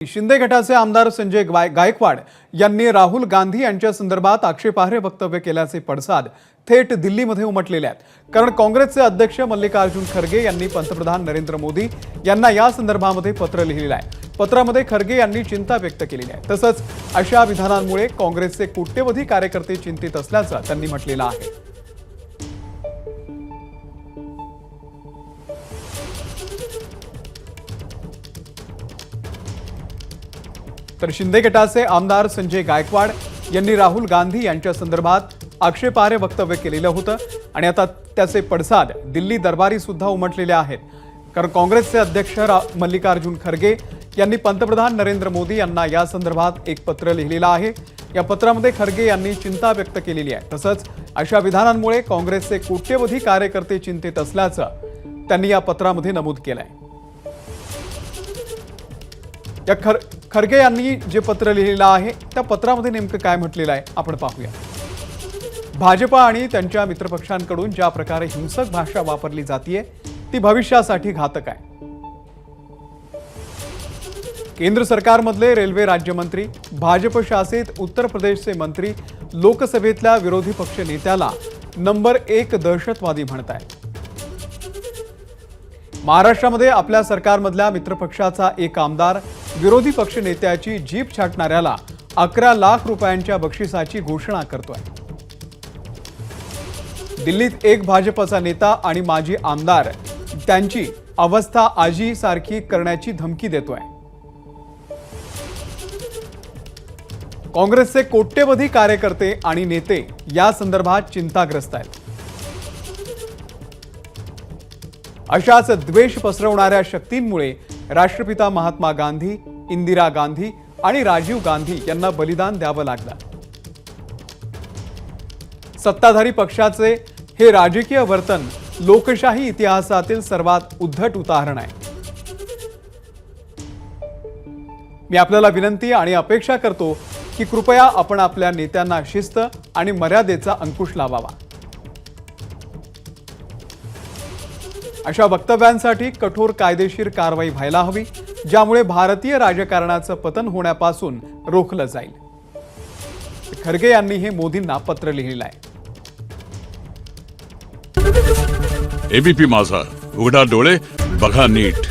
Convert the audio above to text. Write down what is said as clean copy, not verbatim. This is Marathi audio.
शिंदे गटाचे आमदार संजय गायकवाड यांनी राहुल गांधी यांच्या संदर्भात आक्षेपार्ह वक्तव्य केल्याचे पडसाद थेट दिल्लीमध्ये उमटलेले आहेत। कारण काँग्रेसचे अध्यक्ष मल्लिकार्जुन खरगे यांनी पंतप्रधान नरेंद्र मोदी यांना या संदर्भामध्ये पत्र लिहिलेले आहे। पत्रामध्ये खरगे यांनी चिंता व्यक्त केलेली आहे। तसंच अशा विधानांमुळे काँग्रेसचे कोट्यवधी कार्यकर्ते चिंतित असल्याचं त्यांनी म्हटलेलं आहे। तर शिंदे गटाचे आमदार संजय गायकवाड यांनी राहुल गांधी यांच्या संदर्भात आक्षेपार्ह वक्तव्य केलेलं होतं आणि आता त्याचे पडसाद दिल्ली दरबारी सुद्धा उमटलेले आहेत। कारण काँग्रेसचे अध्यक्ष मल्लिकार्जुन खरगे यांनी पंतप्रधान नरेंद्र मोदी यांना या संदर्भात एक पत्र लिहिलेलं आहे। या पत्रामध्ये खरगे यांनी चिंता व्यक्त केलेली आहे। तसंच अशा विधानांमुळे काँग्रेसचे कोट्यवधी कार्यकर्ते चिंतित असल्याचं त्यांनी या पत्रामध्ये नमूद केलं आहे। या खरगे यांनी जे पत्र लिहिलेलं आहे त्या पत्रामध्ये नेमकं काय म्हटलेलं आहे आपण पाहूया। भाजपा आणि त्यांच्या मित्रपक्षांकडून ज्या प्रकारे हिंसक भाषा वापरली जाते ती भविष्यासाठी घातक आहे। केंद्र सरकारमधले रेल्वे राज्यमंत्री, भाजप शासित उत्तर प्रदेशचे मंत्री लोकसभेतल्या विरोधी पक्ष नेत्याला नंबर 1 दहशतवादी म्हणतायत। महाराष्ट्रामध्ये आपल्या सरकारमधल्या मित्रपक्षाचा एक आमदार विरोधी पक्ष नेत्याची जीप छाटणाऱ्याला 11 लाख रुपयांच्या बक्षिसाची घोषणा करतोय। दिल्लीत एक भाजपचा नेता आणि माजी आमदार त्यांची अवस्था आजी सारखी करण्याची धमकी देतोय। काँग्रेसचे कोट्यवधी कार्यकर्ते आणि नेते या संदर्भात चिंताग्रस्त आहेत। अशाच द्वेष पसरवणाऱ्या शक्तींमुळे राष्ट्रपिता महात्मा गांधी, इंदिरा गांधी आणि राजीव गांधी यांना बलिदान द्यावं लागलं। सत्ताधारी पक्षाचे हे राजकीय वर्तन लोकशाही इतिहासातील सर्वात उद्धट उदाहरण आहे। मी आपल्याला विनंती आणि अपेक्षा करतो की कृपया आपण आपल्या नेत्यांना शिस्त आणि मर्यादेचा अंकुश लावावा। अशा वक्तव्यांसाठी कठोर कायदेशीर कारवाई व्हायला हवी, ज्यामुळे भारतीय राजकारणाचं पतन होण्यापासून रोखलं जाईल। खरगे यांनी हे मोदींना पत्र लिहिलं आहे। एबीपी माझा, उघडा डोळे बघा नीट।